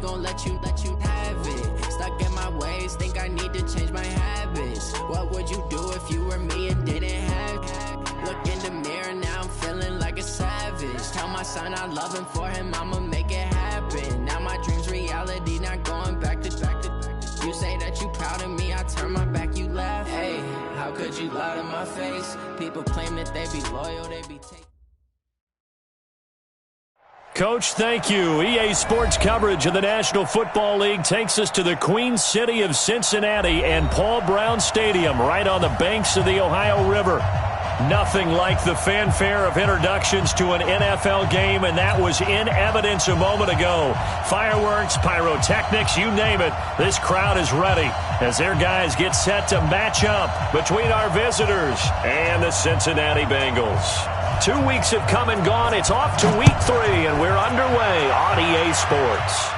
gon' let you have it. Stuck in my ways, think I need to change my habits. What would you do if you were me and didn't have it? Look in the mirror, now I'm feeling like a savage. Tell my son I love him, for him I'ma make it happen. Now my dream's reality, not going back to. You say that you proud of me, I turn my back, you laugh. Hey, how could you lie to my face? People claim that they be loyal, they be taking. Coach, thank you. EA Sports coverage of the National Football League takes us to the Queen City of Cincinnati and Paul Brown Stadium, right on the banks of the Ohio River. Nothing like the fanfare of introductions to an NFL game, and that was in evidence a moment ago. Fireworks, pyrotechnics, you name it. This crowd is ready as their guys get set to match up between our visitors and the Cincinnati Bengals. 2 weeks have come and gone. It's off to week 3, and we're underway on EA Sports.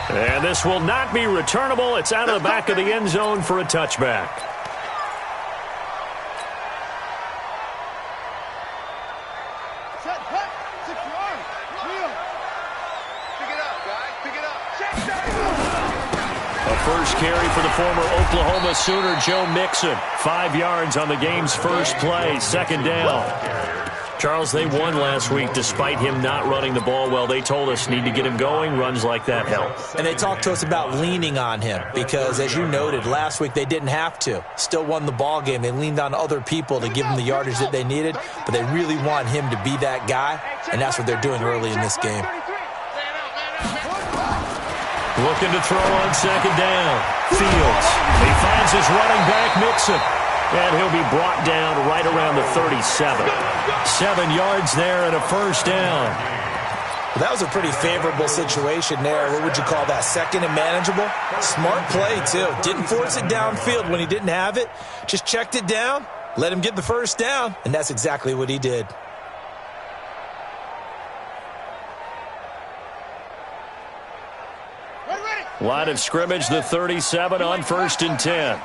And this will not be returnable. It's out of the back of the end zone for a touchback. First carry for the former Oklahoma Sooner, Joe Mixon. 5 yards on the game's first play, second down. Charles, they won last week despite him not running the ball well. They told us need to get him going. Runs like that help. And they talked to us about leaning on him because, as you noted, last week they didn't have to. Still won the ball game. They leaned on other people to give them the yardage that they needed, but they really want him to be that guy, and that's what they're doing early in this game. Looking to throw on second down. Fields. He finds his running back, Mixon. And he'll be brought down right around the 37. 7 yards there and a first down. Well, that was a pretty favorable situation there. What would you call that? Second and manageable? Smart play, too. Didn't force it downfield when he didn't have it. Just checked it down, let him get the first down, and that's exactly what he did. Line of scrimmage, the 37 on 1st and 10.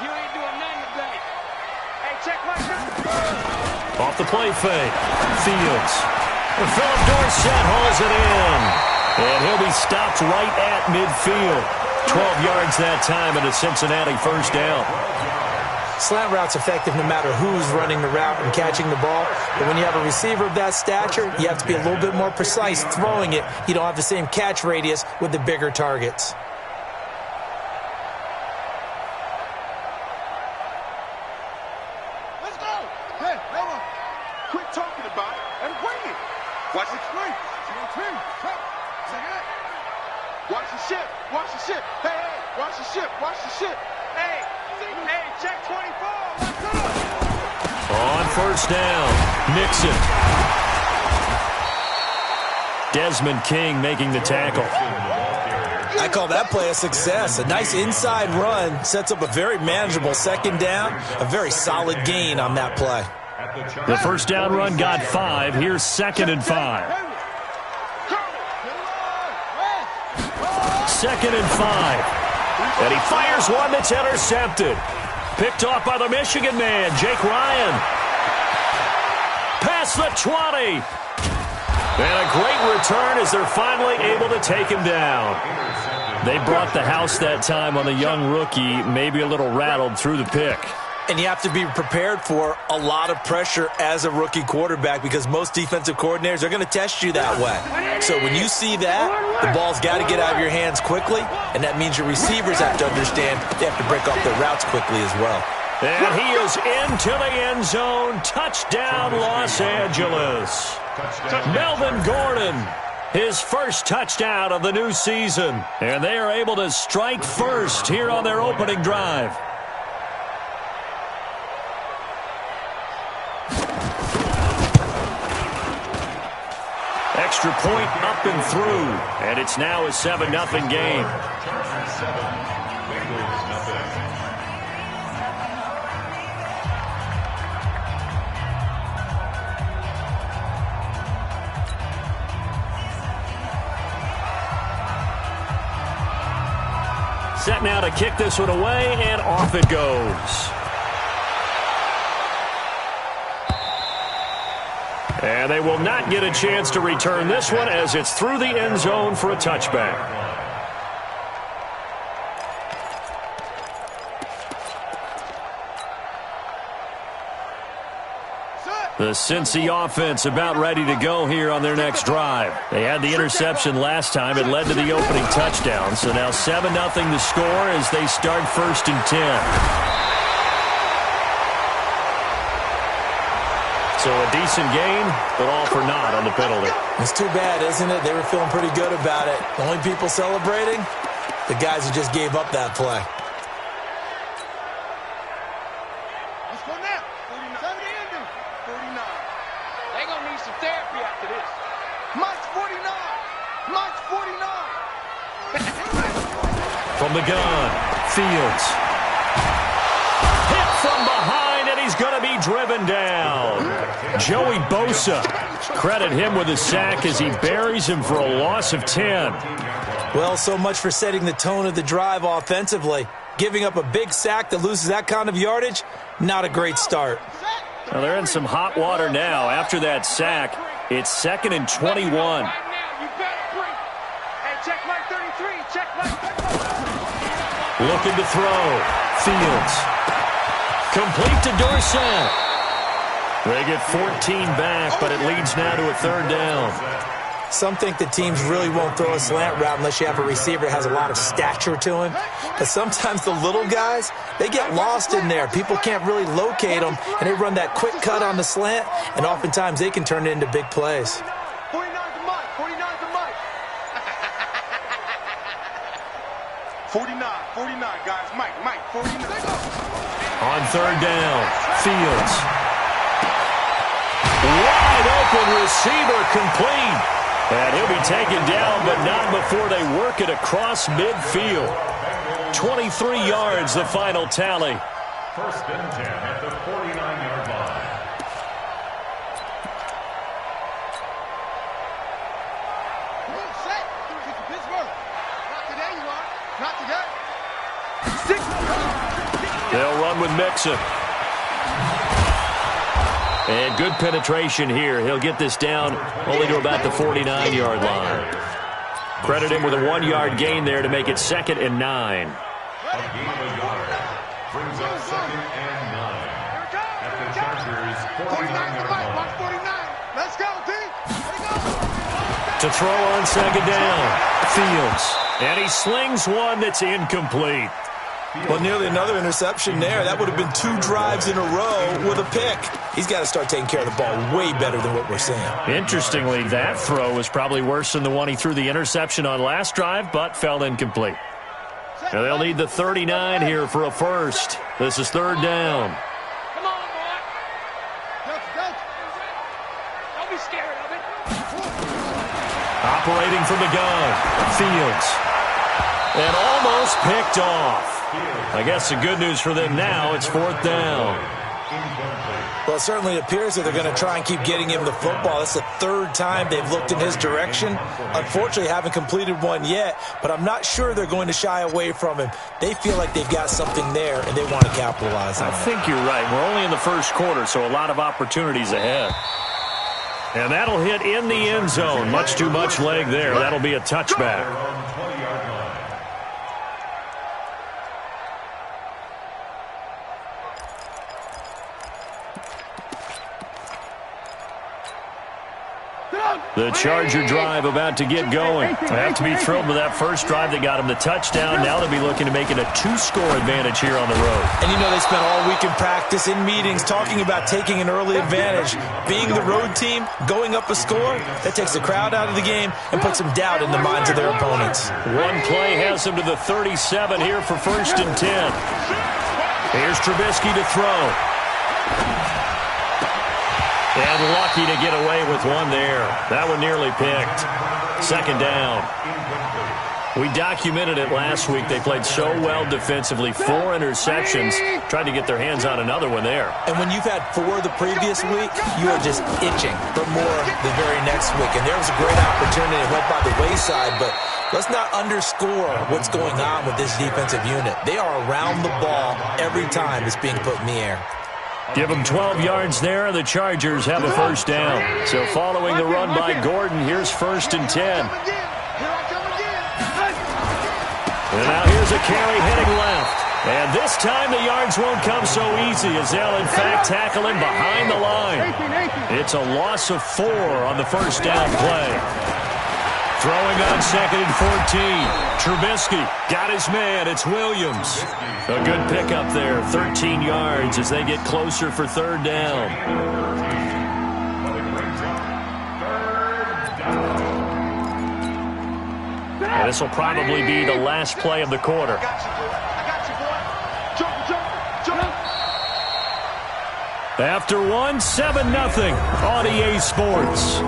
You ain't doing nothing today. Hey, check my shot. Off the play fake. Fields. Philip Dorsett hauls it in. And he'll be stopped right at midfield. 12 yards that time and a Cincinnati first down. Slant route's effective no matter who's running the route and catching the ball. But when you have a receiver of that stature, you have to be a little bit more precise throwing it. You don't have the same catch radius with the bigger targets. Let's go. Hey, come on. Quit talking about it and bring it. Watch the screen. Watch the ship. Watch the ship. Hey, watch the ship. Watch the ship. Hey, check 24. Let's go. On first down, Mixon. Desmond King making the tackle. I call that play a success. A nice inside run sets up a very manageable second down. A very solid gain on that play. The first down run got 5. Here's 2nd and 5. 2nd and 5. And he fires one that's intercepted. Picked off by the Michigan man, Jake Ryan. Past the 20. And a great return as they're finally able to take him down. They brought the house that time on the young rookie, maybe a little rattled through the pick. And you have to be prepared for a lot of pressure as a rookie quarterback because most defensive coordinators are going to test you that way. So when you see that, the ball's got to get out of your hands quickly, and that means your receivers have to understand they have to break off their routes quickly as well. And he is into the end zone. Touchdown, Los Angeles. Melvin Gordon, his first touchdown of the new season. And they are able to strike first here on their opening drive. Extra point up and through, and it's now a 7-0 game. Set now to kick this one away, and off it goes. And they will not get a chance to return this one as it's through the end zone for a touchback. The Cincy offense about ready to go here on their next drive. They had the interception last time. It led to the opening touchdown. So now 7-0 the score as they start 1st and 10. So a decent game, but all for naught on the penalty. It's too bad, isn't it? They were feeling pretty good about it. The only people celebrating, the guys who just gave up that play. Let's go now. 49. They're going to need some therapy after this. Mike's 49. Mike's 49. From the gun, Fields. Hit from behind, and he's going to be driven down. Joey Bosa. Credit him with a sack as he buries him for a loss of 10. Well, so much for setting the tone of the drive offensively. Giving up a big sack that loses that kind of yardage, not a great start. Well, they're in some hot water now. After that sack, it's 2nd and 21. Looking to throw. Fields. Complete to Dorsett. They get 14 back, but it leads now to a 3rd down. Some think the teams really won't throw a slant route unless you have a receiver that has a lot of stature to him. But sometimes the little guys, they get lost in there. People can't really locate them, and they run that quick cut on the slant, and oftentimes they can turn it into big plays. 49 to Mike. 49 to Mike. 49, guys. Mike, 49. On 3rd down, Fields. Wide open receiver complete. And he'll be taken down, but not before they work it across midfield. 23 yards, the final tally. 1st and 10 at the 49-yard line. Set. Pittsburgh. Not today, you are. Not today. 6. They'll run with Mixon. And good penetration here. He'll get this down only to about the 49-yard line. Credit him with a 1-yard gain there to make it 2nd and 9. A gain of a yard brings up 2nd and 9 at the Chargers' 49-yard line. 49. Let's go, D. To throw on 2nd down, Fields. And he slings one that's incomplete. Well, nearly another interception there. That would have been 2 drives in a row with a pick. He's got to start taking care of the ball way better than what we're seeing. Interestingly, that throw was probably worse than the one he threw the interception on last drive, but fell incomplete. Now they'll need the 39 here for a first. This is 3rd down. Come on, boy. Don't be scared of it. Operating from the gun, Fields. And almost picked off. I guess the good news for them now, it's 4th down. Well, it certainly appears that they're going to try and keep getting him the football. That's the 3rd time they've looked in his direction. Unfortunately, haven't completed one yet, but I'm not sure they're going to shy away from him. They feel like they've got something there, and they want to capitalize on it. I think you're right. We're only in the 1st quarter, so a lot of opportunities ahead. And that'll hit in the end zone. Much too much leg there. That'll be a touchback. The Charger drive about to get going. They have to be thrilled with that first drive that got them the touchdown. Now they'll be looking to make it a 2-score advantage here on the road. And you know they spent all week in practice, in meetings, talking about taking an early advantage. Being the road team, going up a score, that takes the crowd out of the game and puts some doubt in the minds of their opponents. One play has them to the 37 here for 1st and 10. Here's Trubisky to throw. And lucky to get away with one there. That one nearly picked. 2nd down. We documented it last week. They played so well defensively. 4 interceptions. Tried to get their hands on another one there. And when you've had 4 the previous week, you are just itching for more the very next week. And there was a great opportunity. It went by the wayside, but let's not underscore what's going on with this defensive unit. They are around the ball every time it's being put in the air. Give them 12 yards there, and the Chargers have a first down. So following the run by Gordon, here's 1st and 10. And now here's a carry heading left. And this time the yards won't come so easy as they'll, in fact, tackle him behind the line. It's a loss of 4 on the first down play. Throwing on 2nd and 14. Trubisky got his man. It's Williams. A good pickup there. 13 yards as they get closer for 3rd down. And this will probably be the last play of the quarter. After 1, 7-0 on EA Sports.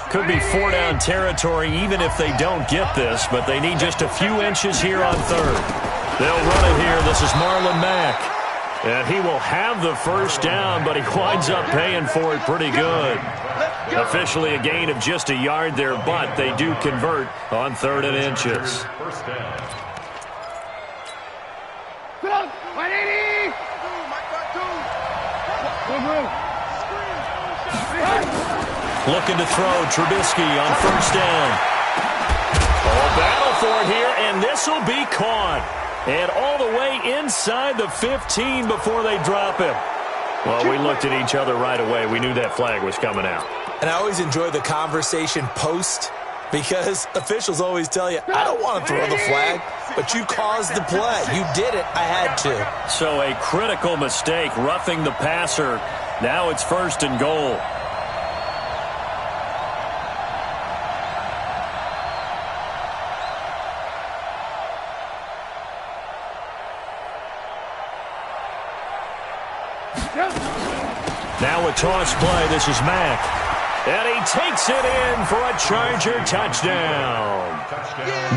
Could be 4-down territory even if they don't get this, but they need just a few inches here on 3rd. They'll run it here. This is Marlon Mack. And he will have the first down, but he winds up paying for it pretty good. Officially a gain of just a yard there, but they do convert on 3rd and inches. First down. Looking to throw, Trubisky on 1st down. Oh, battle for it here, and this will be caught. And all the way inside the 15 before they drop him. Well, we looked at each other right away. We knew that flag was coming out. And I always enjoy the conversation post because officials always tell you, I don't want to throw the flag, but you caused the play. You did it. I had to. So a critical mistake, roughing the passer. Now it's 1st and goal. Now a toss play. This is Mack. And he takes it in for a Charger touchdown.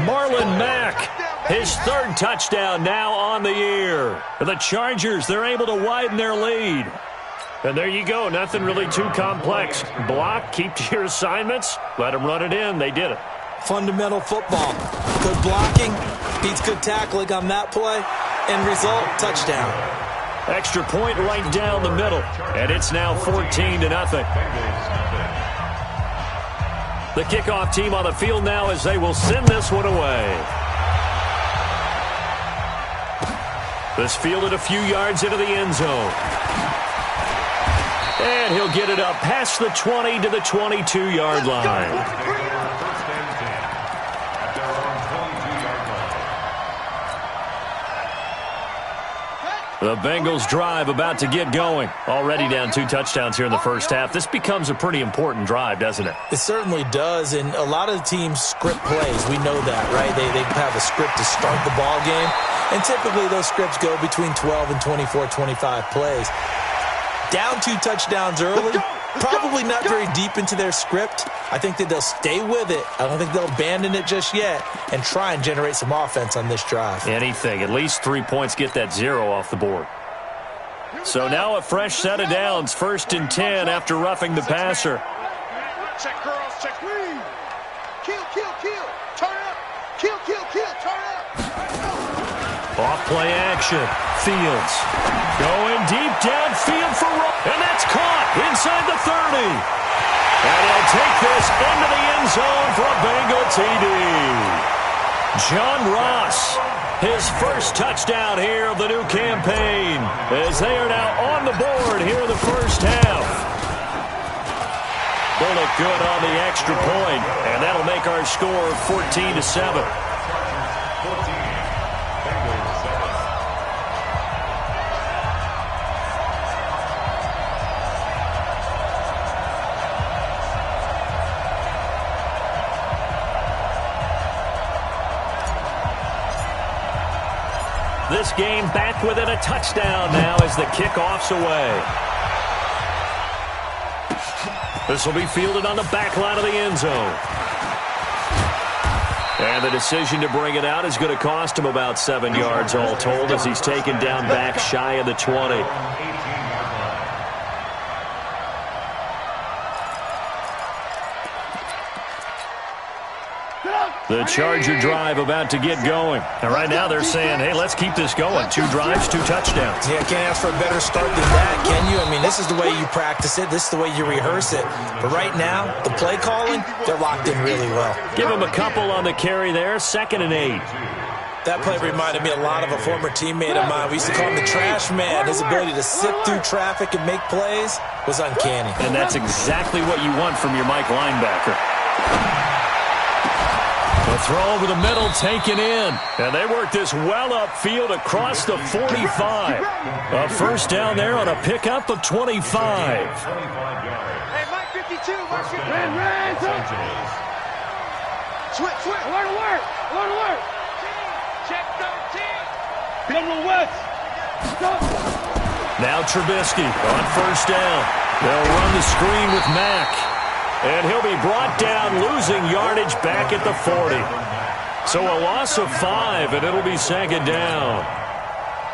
Marlon Mack, his 3rd touchdown now on the year. The Chargers, they're able to widen their lead. And there you go. Nothing really too complex. Block, keep to your assignments, let them run it in. They did it. Fundamental football. Good blocking beats good tackling on that play. End result, touchdown. Extra point right down the middle. And it's now 14-0. The kickoff team on the field now as they will send this one away. This fielded a few yards into the end zone. And he'll get it up past the 20 to the 22-yard line. The Bengals drive about to get going. Already down 2 touchdowns here in the first half. This becomes a pretty important drive, doesn't it? It certainly does, and a lot of the teams script plays. We know that, right? They have a script to start the ball game, and typically those scripts go between 12 and 24, 25 plays. Down 2 touchdowns early, probably not very deep into their script. I think that they'll stay with it. I don't think they'll abandon it just yet and try and generate some offense on this drive. Anything. At least 3 points, get that 0 off the board. So now a fresh set of downs. 1st and 10 after roughing the passer. Check, girls, check. Kill, kill, kill. Turn up. Kill, kill, kill. Turn up. Off-play action. Fields going deep downfield for Ross. And that's caught inside the 30. And he'll take this into the end zone for a Bengal TD. John Ross, his first touchdown here of the new campaign, as they are now on the board here in the first half. They'll look good on the extra point, and that'll make our score 14-7. This game back within a touchdown now as the kickoff's away. This will be fielded on the back line of the end zone. And the decision to bring it out is going to cost him about 7 yards all told as he's taken down back shy of the 20. The Charger drive about to get going. And right now they're saying, hey, let's keep this going. 2 drives, 2 touchdowns. Yeah, can't ask for a better start than that, can you? I mean, this is the way you practice it. This is the way you rehearse it. But right now, the play calling, they're locked in really well. Give him a couple on the carry there. 2nd and 8. That play reminded me a lot of a former teammate of mine. We used to call him the trash man. His ability to sit through traffic and make plays was uncanny. And that's exactly what you want from your Mike linebacker. The throw over the middle taken in. And they work this well upfield across the 45. A first down there on a pickup of 25. Hey, Mike 52, Mike 52. Switch. Alert. Check 13. Number West. Now Trubisky on first down. They'll run the screen with Mack. And he'll be brought down, losing yardage back at the 40. So a loss of 5, and it'll be 2nd down.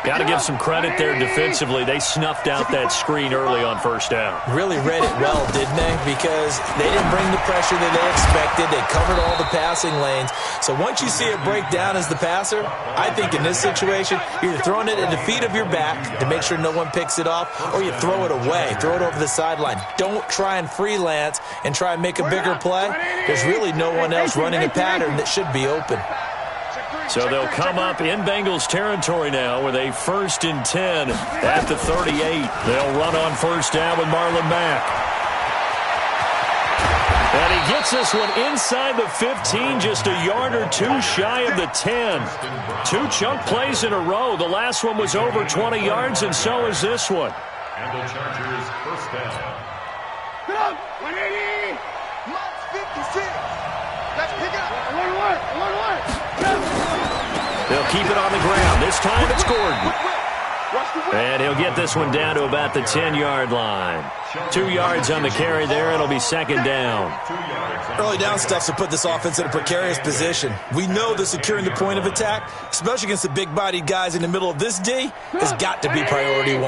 Got to give some credit there defensively. They snuffed out that screen early on first down. Really read it well, didn't they? Because they didn't bring the pressure that they expected. They covered all the passing lanes. So once you see it break down as the passer, I think in this situation, you're either throwing it at the feet of your back to make sure no one picks it off, or you throw it away, throw it over the sideline. Don't try and freelance and try and make a bigger play. There's really no one else running a pattern that should be open. So they'll come up in Bengals territory now with a 1st and 10 at the 38. They'll run on first down with Marlon Mack. And he gets this one inside the 15, just a yard or 2 shy of the 10. 2 chunk plays in a row. The last one was over 20 yards, and so is this one. And the Chargers first down. Get up! 180! Mike 56. Let's pick it up. Alert. They'll keep it on the ground. This time it's Gordon. And he'll get this one down to about the 10-yard line. 2 yards on the carry there. It'll be 2nd down. Early down stuff to put this offense in a precarious position. We know that securing the point of attack, especially against the big-bodied guys in the middle of this D, has got to be priority 1.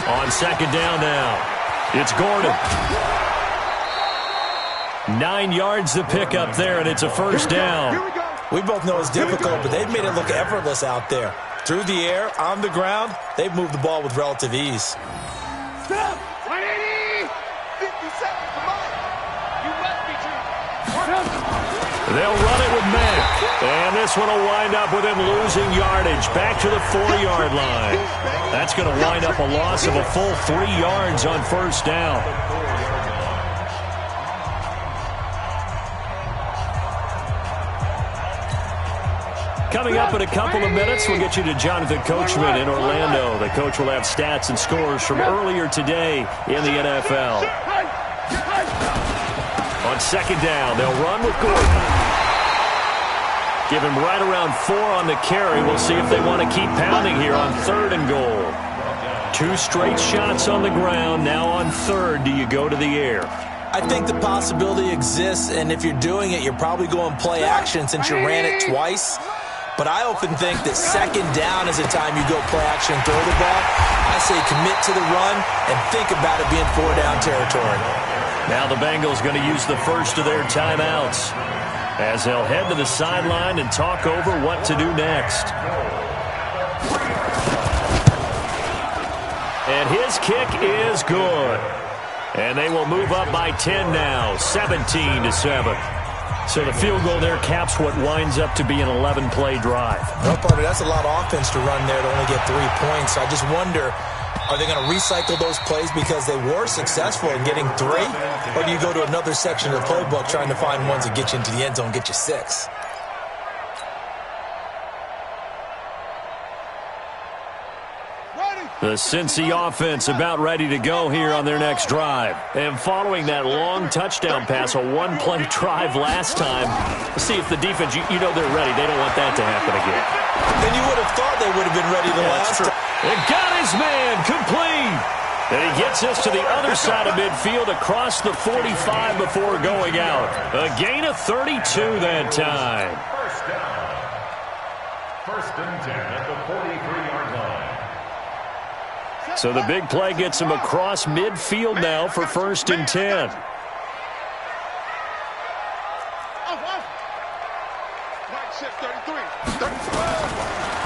On 2nd down now, it's Gordon. 9 yards to pick up there, and it's a first down. We both know it's difficult, but they've made it look effortless out there. Through the air, on the ground, they've moved the ball with relative ease. 180! 57 for Mike. You must be true. They'll run it with Mack. And this one will wind up with him losing yardage back to the 4-yard line. That's going to wind up a loss of a full 3 yards on first down. Coming up in a couple of minutes, we'll get you to Jonathan Coachman in Orlando. The coach will have stats and scores from earlier today in the NFL. On 2nd down, they'll run with Gordon. Give him right around 4 on the carry. We'll see if they want to keep pounding here on 3rd and goal. 2 straight shots on the ground. Now on 3rd, do you go to the air? I think the possibility exists, and if you're doing it, you're probably going play action since you ran it twice. But I often think that 2nd down is the time you go play action and throw the ball. I say commit to the run and think about it being 4-down territory. Now the Bengals going to use the first of their timeouts as they'll head to the sideline and talk over what to do next. And his kick is good. And they will move up by 10 now, 17-7. So the field goal there caps what winds up to be an 11-play drive. No, partner, that's a lot of offense to run there to only get 3 points. I just wonder, are they going to recycle those plays because they were successful in getting 3? Or do you go to another section of the playbook trying to find ones that get you into the end zone, get you 6? The Cincy offense about ready to go here on their next drive. And following that long touchdown pass, a 1-play drive last time, see if the defense, you know they're ready. They don't want that to happen again. Then you would have thought they would have been ready the last time. And got his man complete. And he gets us to the other side of midfield across the 45 before going out. A gain of 32 that time. First down. First and 10 at the 43-yard line. So the big play gets him across midfield now for first and 10.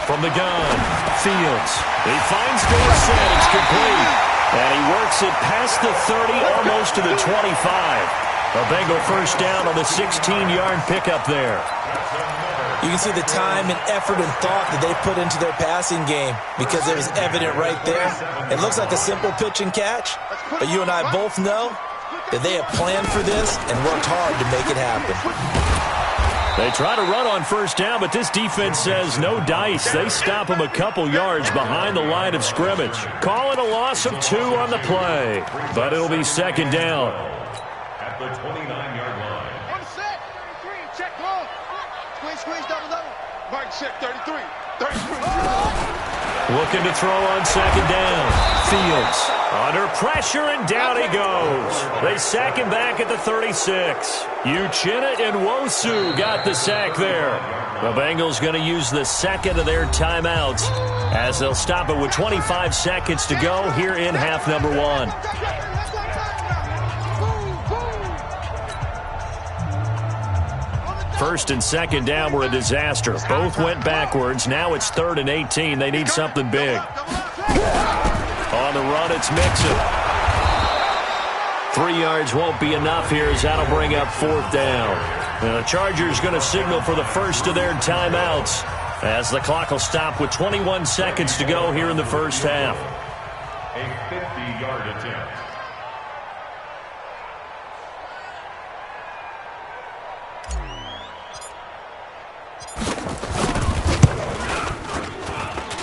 From the gun, Fields. He finds Dorsett. It's complete. And he works it past the 30, almost to the 25. A Bengal first down on the 16-yard pickup there. You can see the time and effort and thought that they put into their passing game because it was evident right there. It looks like a simple pitch and catch, but you and I both know that they have planned for this and worked hard to make it happen. They try to run on first down, but this defense says no dice. They stop them a couple yards behind the line of scrimmage. Calling a loss of 2 on the play, but it'll be second down. At the 29-yard line. On set, 33, check long. Squeeze, double. Mike check, 33. Looking to throw on second down. Fields under pressure, and down he goes. They sack him back at the 36. Uchenna and Wosu got the sack there. The Bengals going to use the second of their timeouts as they'll stop it with 25 seconds to go here in half number 1. First and second down were a disaster. Both went backwards. Now it's 3rd and 18. They need something big. On the run, it's Mixon. 3 yards won't be enough here as that'll bring up 4th down. And the Chargers going to signal for the first of their timeouts as the clock will stop with 21 seconds to go here in the first half. A 50-yard attempt.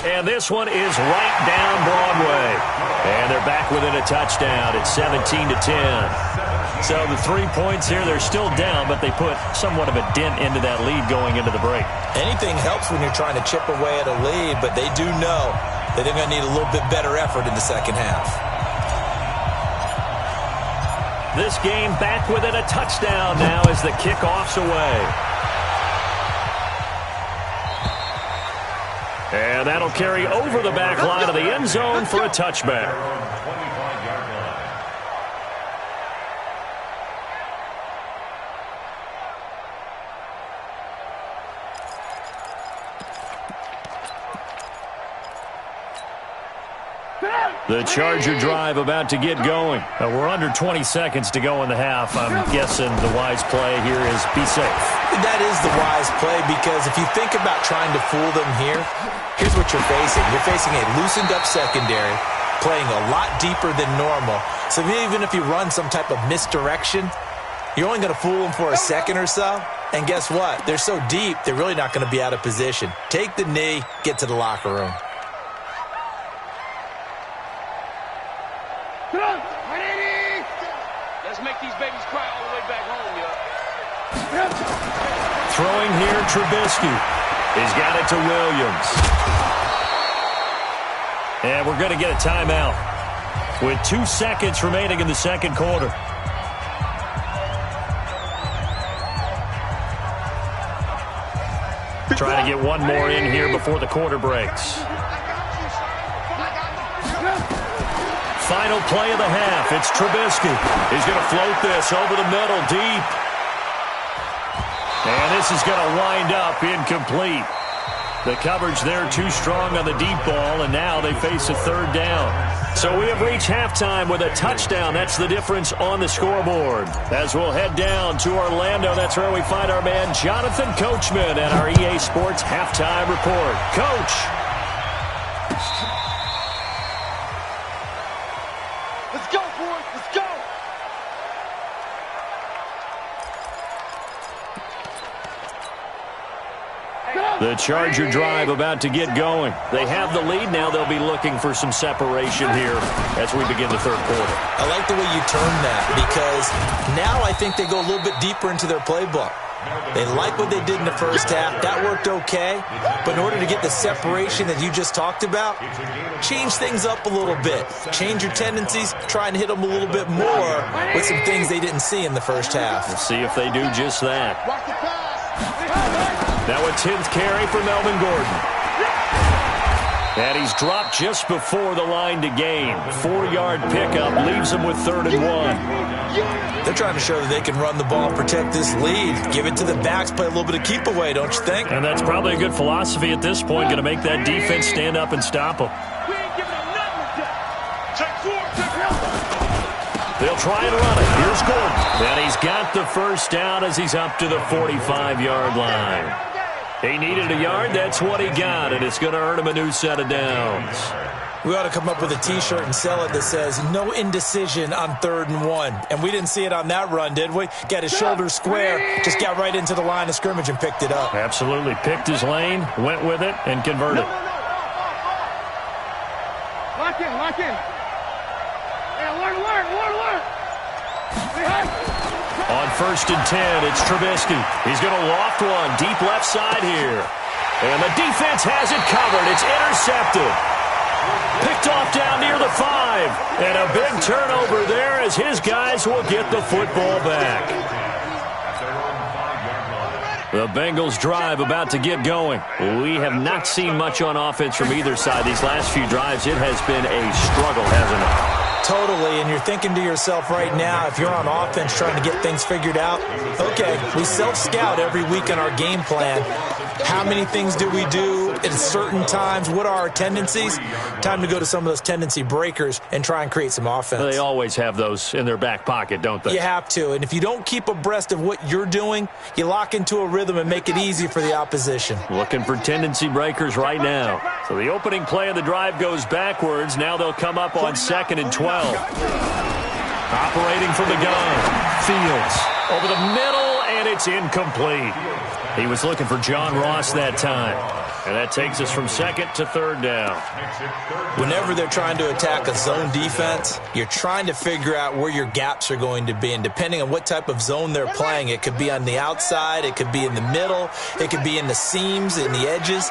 And this one is right down Broadway. And they're back within a touchdown. It's 17-10. So the 3 points here, they're still down, but they put somewhat of a dent into that lead going into the break. Anything helps when you're trying to chip away at a lead, but they do know that they're going to need a little bit better effort in the second half. This game back within a touchdown now as the kickoff's away. And that'll carry over the back line of the end zone for a touchback. The Charger drive about to get going. We're under 20 seconds to go in the half. I'm guessing the wise play here is be safe. That is the wise play because if you think about trying to fool them here, here's what you're facing. You're facing a loosened up secondary, playing a lot deeper than normal. So even if you run some type of misdirection, you're only going to fool them for a second or so. And guess what? They're so deep, they're really not going to be out of position. Take the knee, get to the locker room. Let's make these babies cry all the way back home, y'all. Throwing here, Trubisky. He's got it to Williams. And we're going to get a timeout with 2 seconds remaining in the second quarter. Trying to get one more in here before the quarter breaks. Final play of the half. It's Trubisky. He's going to float this over the middle deep. And this is going to wind up incomplete. The coverage there too strong on the deep ball, and now they face a 3rd down. So we have reached halftime with a touchdown. That's the difference on the scoreboard. As we'll head down to Orlando, that's where we find our man Jonathan Coachman at our EA Sports Halftime Report. Coach. Let's go, boys. Let's go. The Charger drive about to get going. They have the lead now. They'll be looking for some separation here as we begin the third quarter. I like the way you term that because now I think they go a little bit deeper into their playbook. They like what they did in the first half. That worked okay. But in order to get the separation that you just talked about, change things up a little bit. Change your tendencies. Try and hit them a little bit more with some things they didn't see in the first half. We'll see if they do just that. Now a 10th carry for Melvin Gordon. And he's dropped just before the line to gain. 4-yard pickup leaves him with 3rd and 1. They're trying to show that they can run the ball and protect this lead. Give it to the backs, play a little bit of keep away, don't you think? And that's probably a good philosophy at this point, going to make that defense stand up and stop them. They'll try and run it. Here's Gordon. And he's got the first down as he's up to the 45-yard line. He needed a yard. That's what he got, and it's going to earn him a new set of downs. We ought to come up with a T-shirt and sell it that says, no indecision on 3rd and 1. And we didn't see it on that run, did we? Got his shoulders square, just got right into the line of scrimmage and picked it up. Absolutely. Picked his lane, went with it, and converted. Lock in, lock in. Yeah, alert. On 1st and 10, it's Trubisky. He's going to loft one deep left side here. And the defense has it covered. It's intercepted. Picked off down near the 5. And a big turnover there as his guys will get the football back. The Bengals drive about to get going. We have not seen much on offense from either side. These last few drives, it has been a struggle, hasn't it? Totally, and you're thinking to yourself right now, if you're on offense trying to get things figured out, okay, we self-scout every week on our game plan. How many things do we do at certain times? What are our tendencies? Time to go to some of those tendency breakers and try and create some offense. They always have those in their back pocket, don't they? You have to, and if you don't keep abreast of what you're doing, you lock into a rhythm and make it easy for the opposition. Looking for tendency breakers right now. So the opening play of the drive goes backwards. Now they'll come up on 2nd and 12. Operating from the gun. Fields over the middle, and it's incomplete. He was looking for John Ross that time. And that takes us from 2nd to 3rd down. Whenever they're trying to attack a zone defense, you're trying to figure out where your gaps are going to be. And depending on what type of zone they're playing, it could be on the outside, it could be in the middle, it could be in the seams, in the edges.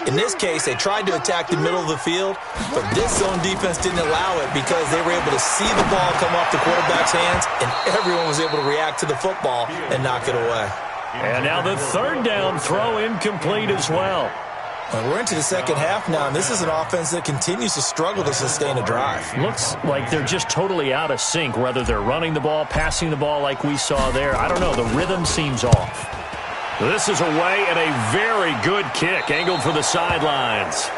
In this case, they tried to attack the middle of the field, but this zone defense didn't allow it because they were able to see the ball come off the quarterback's hands, and everyone was able to react to the football and knock it away. And now the 3rd down throw incomplete as well. We're into the second half now, and this is an offense that continues to struggle to sustain a drive. Looks like they're just totally out of sync, whether they're running the ball, passing the ball like we saw there. I don't know. The rhythm seems off. This is away and a very good kick, angled for the sidelines.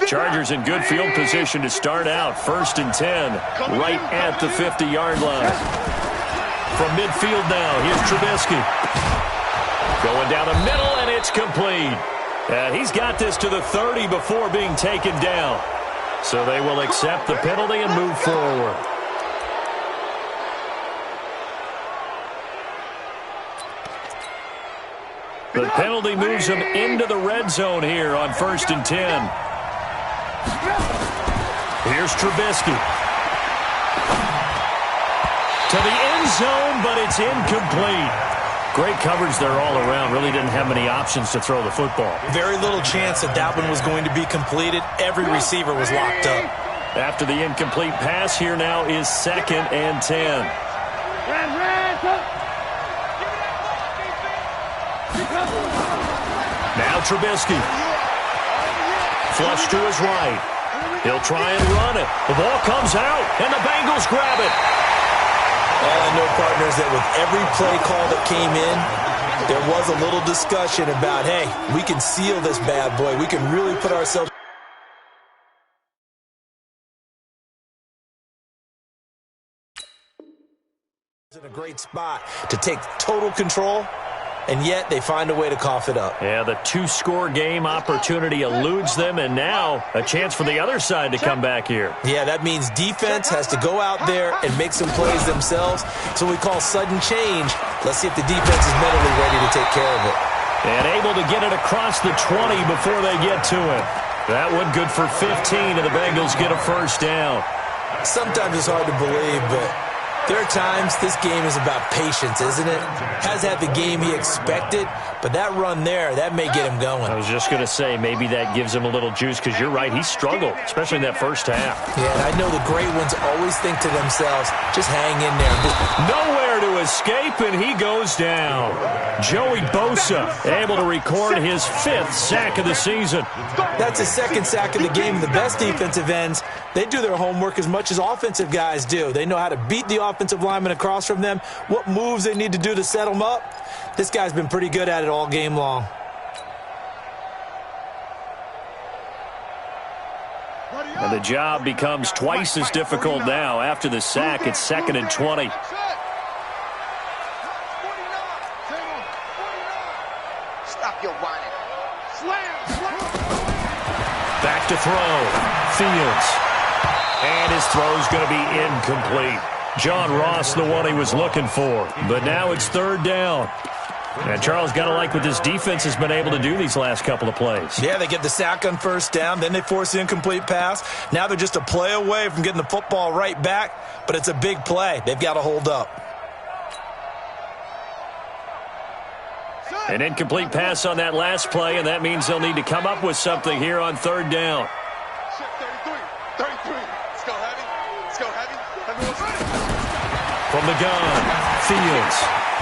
Chargers in good field position to start out. 1st and 10, right at the 50-yard line. From midfield now, here's Trubisky. Going down the middle, and it's complete. And he's got this to the 30 before being taken down. So they will accept the penalty and move forward. The penalty moves him into the red zone here on 1st and 10. Here's Trubisky. To the end zone, but it's incomplete. Great coverage there all around. Really didn't have many options to throw the football. Very little chance that one was going to be completed. Every receiver was locked up. After the incomplete pass, here now is 2nd and 10. Now Trubisky. Flush to his right. He'll try and run it. The ball comes out, and the Bengals grab it. All I know, partners, that with every play call that came in, there was a little discussion about, hey, we can seal this bad boy. We can really put ourselves in a great spot to take total control. And yet they find a way to cough it up. Yeah, the 2-score game opportunity eludes them, and now a chance for the other side to come back here. Yeah, that means defense has to go out there and make some plays themselves. So we call sudden change. Let's see if the defense is mentally ready to take care of it. And able to get it across the 20 before they get to it. That one good for 15, and the Bengals get a first down. Sometimes it's hard to believe, but there are times this game is about patience, isn't it? Has had the game he expected, but that run there, that may get him going. I was just going to say, maybe that gives him a little juice, because you're right, he struggled, especially in that first half. Yeah, and I know the great ones always think to themselves, just hang in there. Nowhere to escape, and he goes down. Joey Bosa able to record his 5th sack of the season. That's his 2nd sack of the game. The best defensive ends, they do their homework as much as offensive guys do. They know how to beat the offensive lineman across from them, what moves they need to do to set them up. This guy's been pretty good at it all game long. And the job becomes twice as difficult now. After the sack, it's 2nd and 20. Stop your whining. Slam. Back to throw. Fields. And his throw's going to be incomplete. John Ross, the one he was looking for. But now it's 3rd down. And Charles, got to like what this defense has been able to do these last couple of plays. Yeah, they get the sack on 1st down, then they force the incomplete pass. Now they're just a play away from getting the football right back, but it's a big play. They've got to hold up. An incomplete pass on that last play, and that means they'll need to come up with something here on 3rd down. 33. Let's go heavy. Everyone's ready. From the gun, Fields.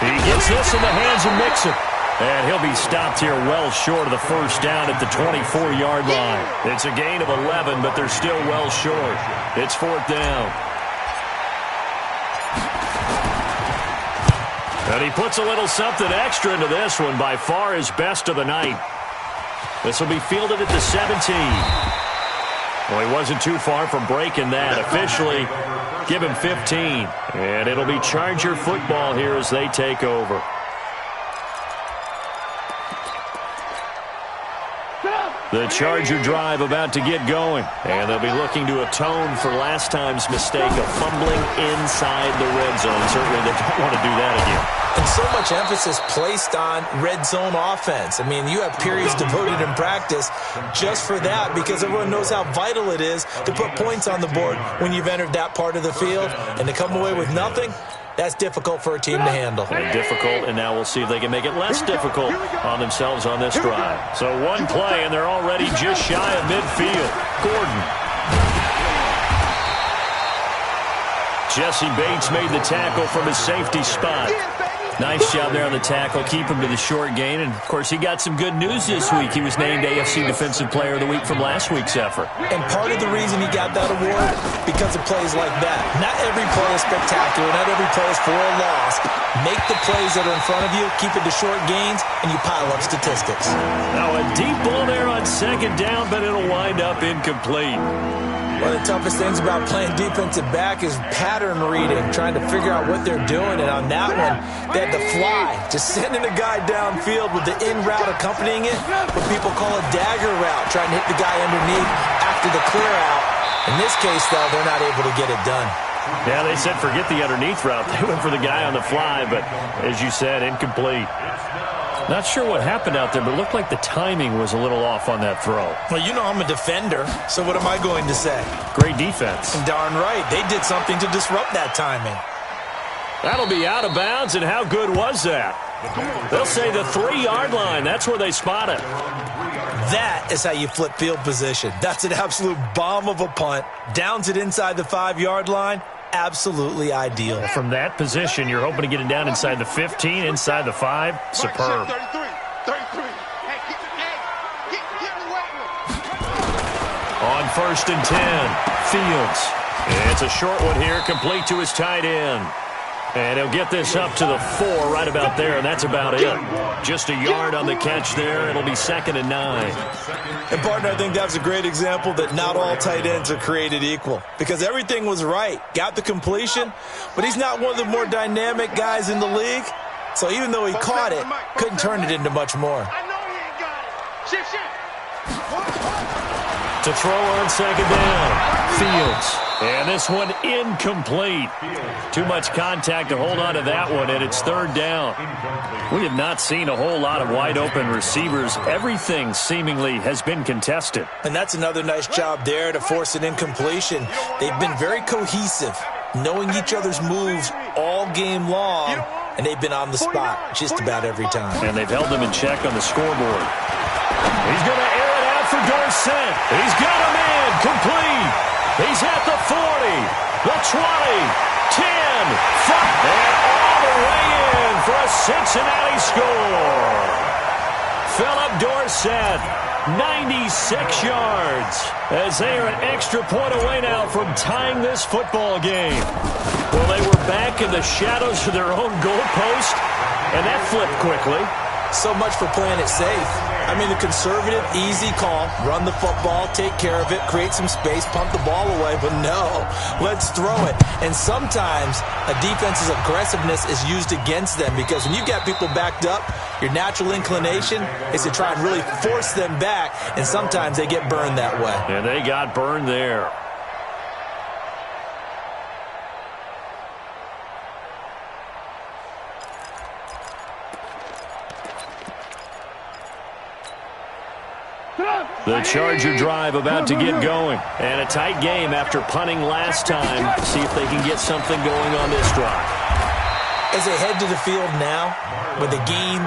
He gets this in the hands of Mixon. And he'll be stopped here well short of the first down at the 24-yard line. It's a gain of 11, but they're still well short. It's 4th down. And he puts a little something extra into this one. By far his best of the night. This will be fielded at the 17. Well, he wasn't too far from breaking that. Officially, give him 15. And it'll be Charger football here as they take over. The Charger drive about to get going. And they'll be looking to atone for last time's mistake of fumbling inside the red zone. Certainly they don't want to do that again. And so much emphasis placed on red zone offense. I mean, you have periods devoted in practice just for that because everyone knows how vital it is to put points on the board when you've entered that part of the field. And to come away with nothing, that's difficult for a team to handle. And difficult, and now we'll see if they can make it less difficult on themselves on this drive. So one play, and they're already just shy of midfield. Gordon. Jesse Bates made the tackle from his safety spot. Nice job there on the tackle. Keep him to the short gain. And, of course, he got some good news this week. He was named AFC Defensive Player of the Week from last week's effort. And part of the reason he got that award, because of plays like that. Not every play is spectacular. Not every play is for a loss. Make the plays that are in front of you, keep it to short gains, and you pile up statistics. Now a deep ball there on 2nd down, but it'll wind up incomplete. One of the toughest things about playing defensive back is pattern reading, trying to figure out what they're doing. And on that one, they had to fly, just sending a guy downfield with the in route accompanying it, what people call a dagger route, trying to hit the guy underneath after the clear out. In this case, though, they're not able to get it done. Yeah, they said forget the underneath route. They went for the guy on the fly, but as you said, incomplete. Not sure what happened out there, but it looked like the timing was a little off on that throw. Well, you know I'm a defender, so what am I going to say? Great defense. And darn right, they did something to disrupt that timing. That'll be out of bounds, and how good was that? They'll say the 3-yard line. That's where they spot it. That is how you flip field position. That's an absolute bomb of a punt. Downs it inside the 5-yard line. Absolutely ideal. From that position, you're hoping to get it down inside the 15, inside the 5. Superb. 33. Hey, get in the weight room. On 1st and 10, Fields. It's a short one here, complete to his tight end. And he'll get this up to the 4 right about there, and that's about it. Just a yard on the catch there. It'll be 2nd and 9. And, partner, I think that's a great example that not all tight ends are created equal because everything was right. Got the completion, but he's not one of the more dynamic guys in the league. So even though he caught it, couldn't turn it into much more. I know he ain't got it. Shift. To throw on 2nd down, Fields. And this one incomplete. Too much contact to hold on to that one, and it's third down. We have not seen a whole lot of wide-open receivers. Everything seemingly has been contested. And that's another nice job there to force an incompletion. They've been very cohesive, knowing each other's moves all game long, and they've been on the spot just about every time. And they've held them in check on the scoreboard. He's going to air it out for Dorsett. He's got him in, complete. He's at the 40, the 20, 10, 5, and all the way in for a Cincinnati score. Philip Dorsett, 96 yards, as they are an extra point away now from tying this football game. Well, they were back in the shadows of their own goalpost, and that flipped quickly. So much for playing it safe. I mean, the conservative, easy call, run the football, take care of it, create some space, pump the ball away, but no, let's throw it. And sometimes a defense's aggressiveness is used against them because when you got people backed up, your natural inclination is to try and really force them back, and sometimes they get burned that way. And they got burned there. The Charger drive about to get going. And a tight game after punting last time. See if they can get something going on this drive. As they head to the field now, with the game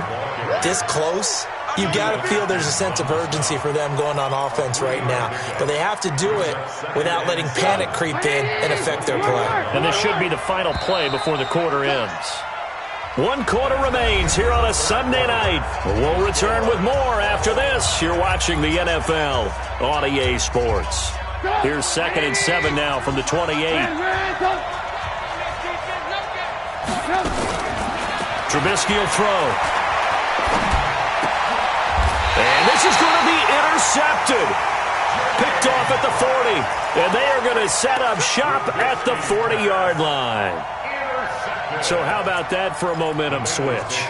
this close, you've got to feel there's a sense of urgency for them going on offense right now. But they have to do it without letting panic creep in and affect their play. And this should be the final play before the quarter ends. 1 quarter remains here on a Sunday night. We'll return with more after this. You're watching the NFL on EA Sports. Here's 2nd and 7 now from the 28. Trubisky will throw. And this is going to be intercepted. Picked off at the 40. And they are going to set up shop at the 40-yard line. So how about that for a momentum switch?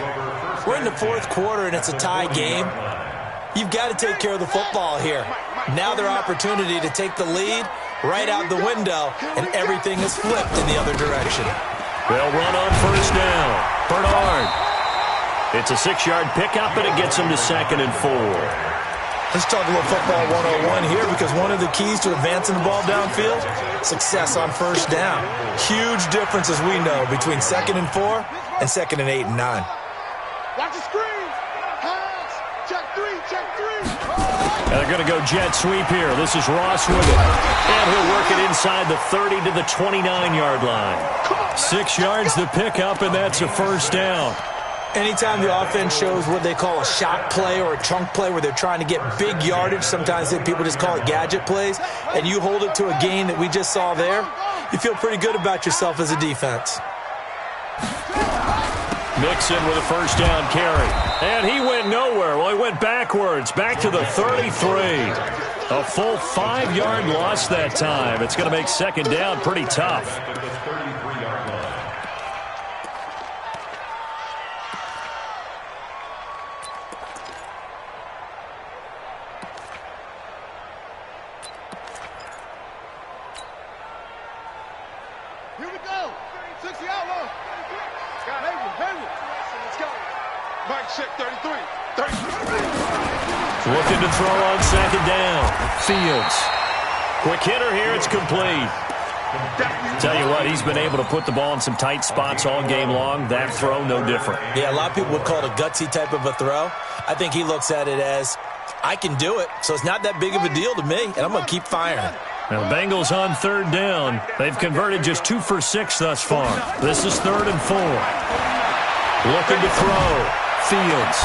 We're in the 4th quarter, and it's a tie game. You've got to take care of the football here. Now their opportunity to take the lead right out the window, and everything is flipped in the other direction. They'll run on first down. Bernard. It's a 6-yard pickup, and it gets them to 2nd and 4. Let's talk a little football 101 here because one of the keys to advancing the ball downfield, success on first down. Huge difference, as we know, between 2nd and 4 and 2nd and 8 and 9. Watch the screen. Hands. Check 3. Check 3. And they're going to go jet sweep here. This is Ross with it. And he'll work it inside the 30 to the 29-yard line. 6 yards the pickup, and that's a first down. Anytime the offense shows what they call a shot play or a chunk play where they're trying to get big yardage, sometimes people just call it gadget plays, and you hold it to a gain that we just saw there, you feel pretty good about yourself as a defense. Mixon with a first down carry. And he went nowhere. Well, he went backwards, back to the 33. A full 5-yard loss that time. It's going to make 2nd down pretty tough. Here we go. 60 outlaw. Got Hayward. Let's go. Mike check 33. 33. Looking to throw on 2nd down. Fields. Quick hitter here. It's complete. Tell you what, he's been able to put the ball in some tight spots all game long. That throw, no different. Yeah, a lot of people would call it a gutsy type of a throw. I think he looks at it as, I can do it, so it's not that big of a deal to me, and I'm going to keep firing. Now, the Bengals on 3rd down. They've converted just 2 for 6 thus far. This is 3rd and 4. Looking to throw. Fields.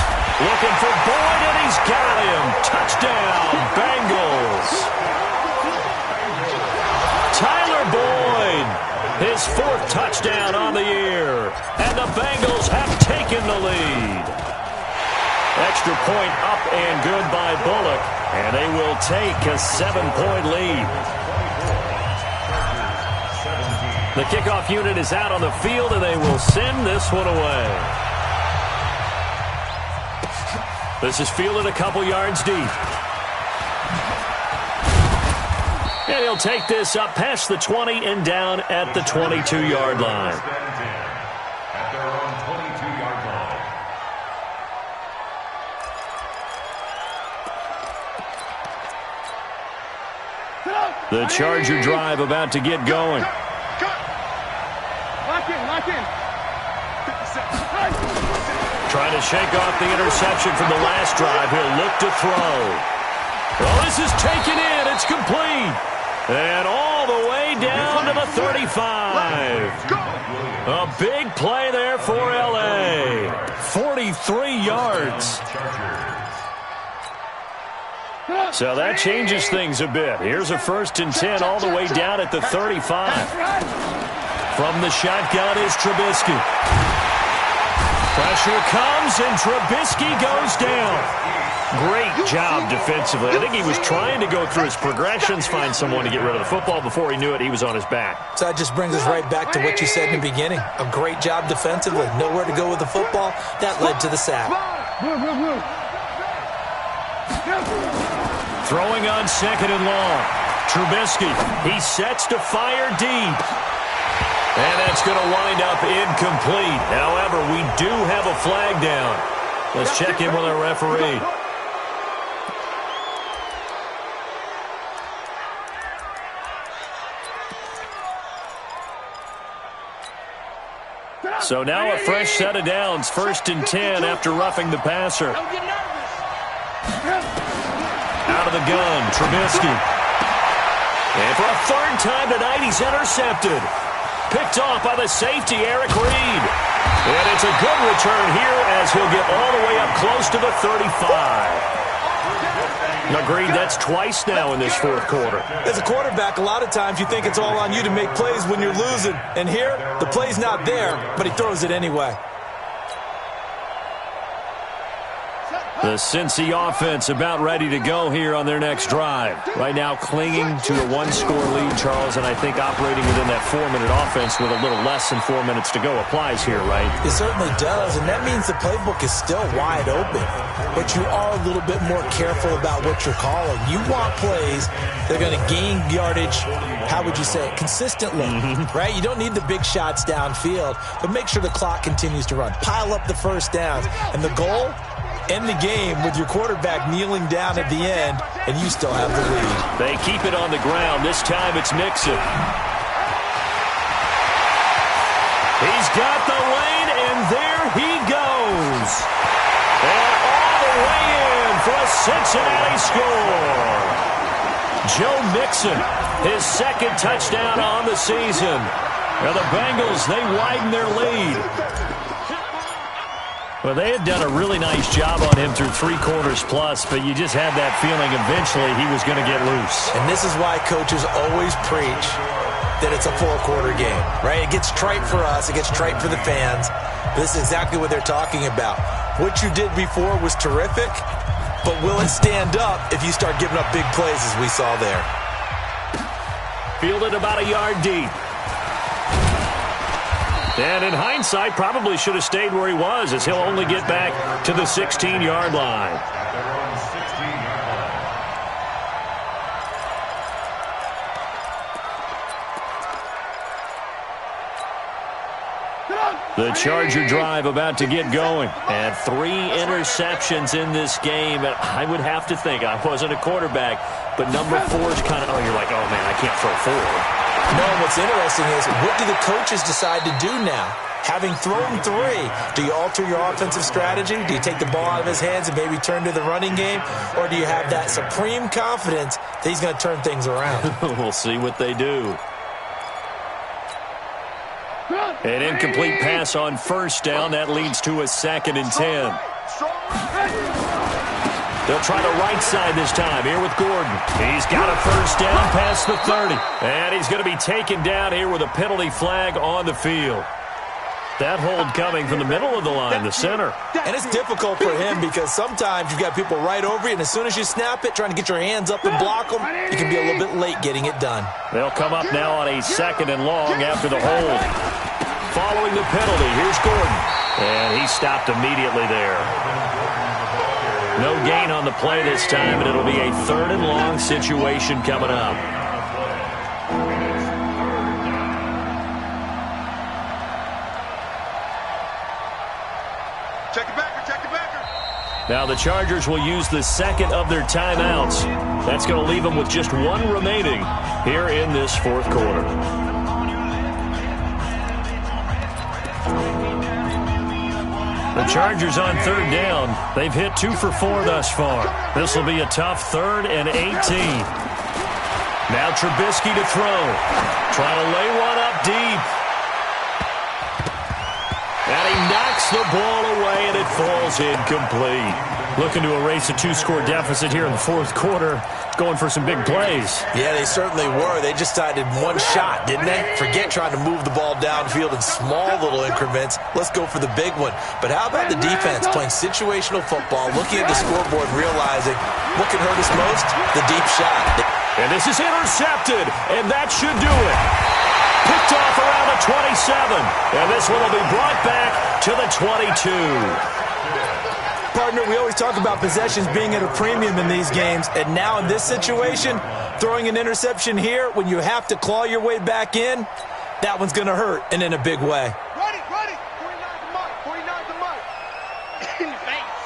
Looking for Boyd, and he's got him. Touchdown, Bengals. Tyler Boyd, his 4th touchdown on the year. And the Bengals have taken the lead. Extra point up and good by Bullock. And they will take a 7-point lead. The kickoff unit is out on the field, and they will send this one away. This is fielded a couple yards deep. And he'll take this up past the 20 and down at the 22-yard line. At their own 22-yard line. The Charger drive about to get going. Lock in, lock in. Trying to shake off the interception from the last drive. He'll look to throw. Well, this is taken in. It's complete. And all the way down to the 35. A big play there for L.A. 43 yards. So that changes things a bit. Here's a 1st and 10 all the way down at the 35. From the shotgun is Trubisky. Pressure comes, and Trubisky goes down. Great job defensively. I think he was trying to go through his progressions, find someone to get rid of the football. Before he knew it, he was on his back. So that just brings us right back to what you said in the beginning. A great job defensively. Nowhere to go with the football. That led to the sack. Throwing on 2nd and long. Trubisky, he sets to fire deep. And that's going to wind up incomplete. However, we do have a flag down. Let's check in with our referee. So now a fresh set of downs. 1st and 10 after roughing the passer. Out of the gun, Trubisky. And for a 3rd time tonight, he's intercepted. Picked off by the safety, Eric Reed. And it's a good return here as he'll get all the way up close to the 35. Agreed, that's twice now in this 4th quarter. As a quarterback, a lot of times you think it's all on you to make plays when you're losing. And here, the play's not there, but he throws it anyway. The Cincy offense about ready to go here on their next drive. Right now clinging to a 1-score lead, Charles, and I think operating within that 4-minute offense with a little less than 4 minutes to go applies here, right? It certainly does, and that means the playbook is still wide open. But you are a little bit more careful about what you're calling. You want plays that are going to gain yardage, how would you say it, consistently, right? You don't need the big shots downfield, but make sure the clock continues to run. Pile up the first downs, and the goal, end the game with your quarterback kneeling down at the end, and you still have the lead. They keep it on the ground. This time it's Mixon. He's got the lane, and there he goes. And all the way in for a Cincinnati score. Joe Mixon, his 2nd touchdown on the season. Now the Bengals, they widen their lead. Well, they had done a really nice job on him through 3 quarters plus, but you just had that feeling eventually he was going to get loose. And this is why coaches always preach that it's a 4-quarter game, right? It gets trite for us. It gets trite for the fans. This is exactly what they're talking about. What you did before was terrific, but will it stand up if you start giving up big plays as we saw there? Fielded about a yard deep. And in hindsight, probably should have stayed where he was, as he'll only get back to the 16-yard line. The Charger drive about to get going. And 3 interceptions in this game. And I would have to think, I wasn't a quarterback, but number 4 is kind of, you're like, oh, man, I can't throw 4. No, what's interesting is, what do the coaches decide to do now? Having thrown 3, do you alter your offensive strategy? Do you take the ball out of his hands and maybe turn to the running game? Or do you have that supreme confidence that he's going to turn things around? We'll see what they do. An incomplete pass on 1st down. That leads to a 2nd and 10. They'll try to right side this time here with Gordon. He's got a 1st down past the 30. And he's going to be taken down here with a penalty flag on the field. That hold coming from the middle of the line, the center. And it's difficult for him because sometimes you've got people right over you, and as soon as you snap it, trying to get your hands up and block them, you can be a little bit late getting it done. They'll come up now on a 2nd and long after the hold. Following the penalty, here's Gordon. And he stopped immediately there. No gain on the play this time, and it'll be a 3rd and long situation coming up. Check it back. Now the Chargers will use the second of their timeouts. That's going to leave them with just one remaining here in this fourth quarter. The Chargers on third down. They've hit 2 for 4 thus far. This will be a tough 3rd and 18. Now Trubisky to throw. Trying to lay one up deep. And he knocks the ball away, and it falls incomplete. Looking to erase a 2-score deficit here in the fourth quarter. Going for some big plays. Yeah, they certainly were. They just decided one shot, didn't they? Forget trying to move the ball downfield in small little increments. Let's go for the big one. But how about the defense playing situational football, looking at the scoreboard, realizing what can hurt us most? The deep shot. And this is intercepted, and that should do it. Picked off around the 27, and this one will be brought back to the 22. Partner, we always talk about possessions being at a premium in these games, and now in this situation, throwing an interception here when you have to claw your way back in, that one's going to hurt, and in a big way. Ready. 49 to Mike. In the face.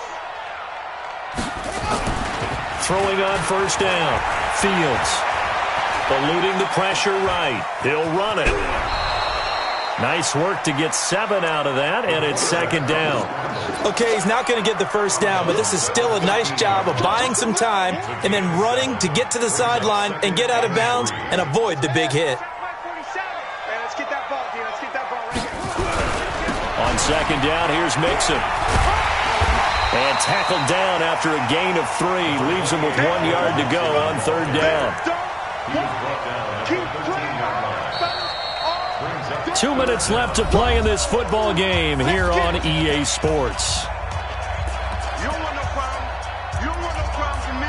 Throwing on first down. Fields. Eluding the pressure right. He'll run it. Nice work to get 7 out of that, and it's second down. Okay, he's not going to get the first down, but this is still a nice job of buying some time and then running to get to the sideline and get out of bounds and avoid the big hit. Let's get that ball, dude. Let's get that ball right here. On second down, here's Mixon. And tackled down after a gain of 3. Leaves him with 1 yard to go on third down. 2 minutes left to play in this football game here on EA Sports. You don't want no problem. You don't want no problem from me.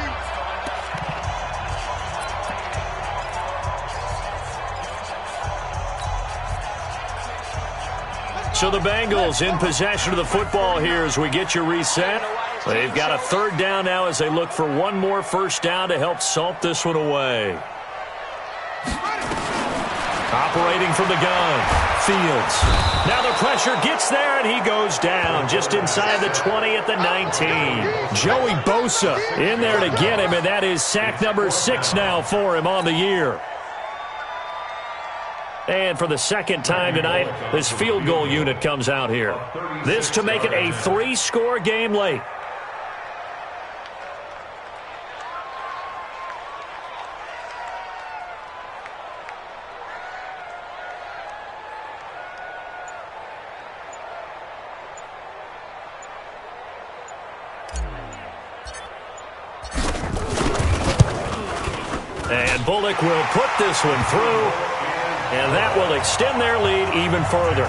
So the Bengals in possession of the football here as we get you reset. They've got a third down now as they look for one more first down to help salt this one away. Operating from the gun, Fields. Now the pressure gets there, and he goes down just inside the 20 at the 19. Joey Bosa in there to get him, and that is sack number 6 now for him on the year. And for the second time tonight, this field goal unit comes out here. This to make it a 3-score game late. And Bullock will put this one through, and that will extend their lead even further.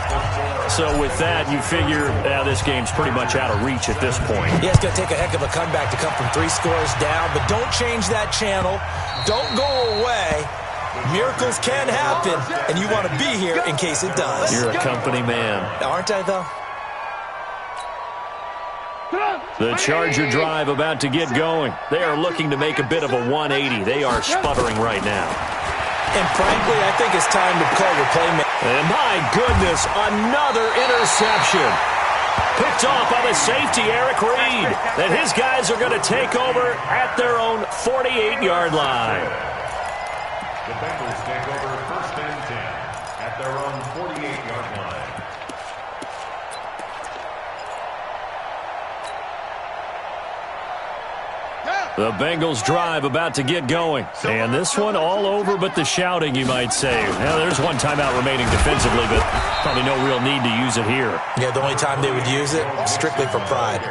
So with that, you figure this game's pretty much out of reach at this point. Yeah, it's going to take a heck of a comeback to come from 3 scores down, but don't change that channel. Don't go away. Miracles can happen, and you want to be here in case it does. You're a company man. Aren't I, though? The Charger drive about to get going. They are looking to make a bit of a 180. They are sputtering right now. And frankly, I think it's time to call your playmaker. And my goodness, another interception. Picked off by the safety, Eric Reed. And his guys are going to take over at their own 48-yard line. The Bengals take over first and 10 at their own 48-yard line. The Bengals drive about to get going. And this one all over but the shouting, you might say. Now, there's one timeout remaining defensively, but probably no real need to use it here. Yeah, the only time they would use it, strictly for pride.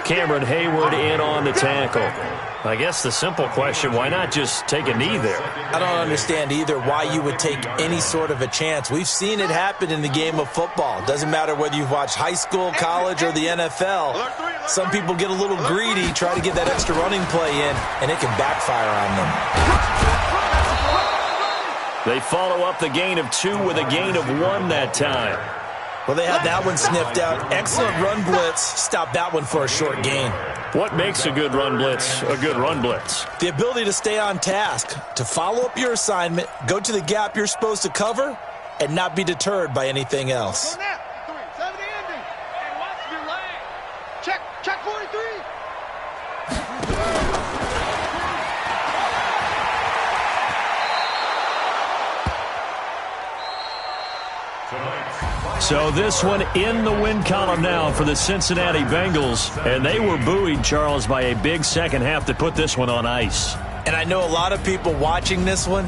Cameron Hayward in on the tackle. I guess the simple question, why not just take a knee there? I don't understand either why you would take any sort of a chance. We've seen it happen in the game of football. Doesn't matter whether you've watched high school, college, or the NFL. Some people get a little greedy, try to get that extra running play in, and it can backfire on them. They follow up the gain of 2 with a gain of 1 that time. Well, they had that one sniffed out. Excellent run blitz. Stop that one for a short gain. What makes a good run blitz a good run blitz? The ability to stay on task, to follow up your assignment, go to the gap you're supposed to cover, and not be deterred by anything else. Check 43. So this one in the win column now for the Cincinnati Bengals. And they were buoyed, Charles, by a big second half to put this one on ice. And I know a lot of people watching this one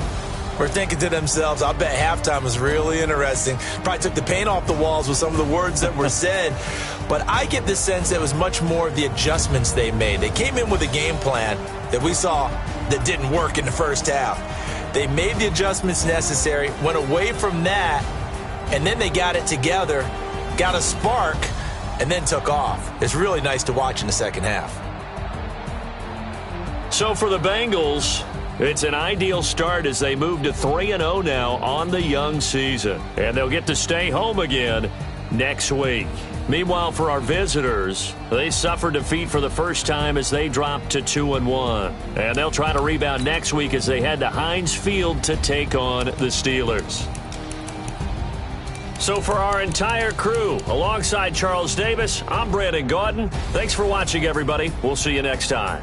were thinking to themselves, I bet halftime was really interesting. Probably took the paint off the walls with some of the words that were said. But I get the sense that it was much more of the adjustments they made. They came in with a game plan that we saw that didn't work in the first half. They made the adjustments necessary, went away from that, and then they got it together, got a spark, and then took off. It's really nice to watch in the second half. So for the Bengals, it's an ideal start as they move to 3-0 now on the young season. And they'll get to stay home again next week. Meanwhile, for our visitors, they suffered defeat for the first time as they dropped to 2-1. And they'll try to rebound next week as they head to Heinz Field to take on the Steelers. So for our entire crew, alongside Charles Davis, I'm Brandon Gaudin. Thanks for watching, everybody. We'll see you next time.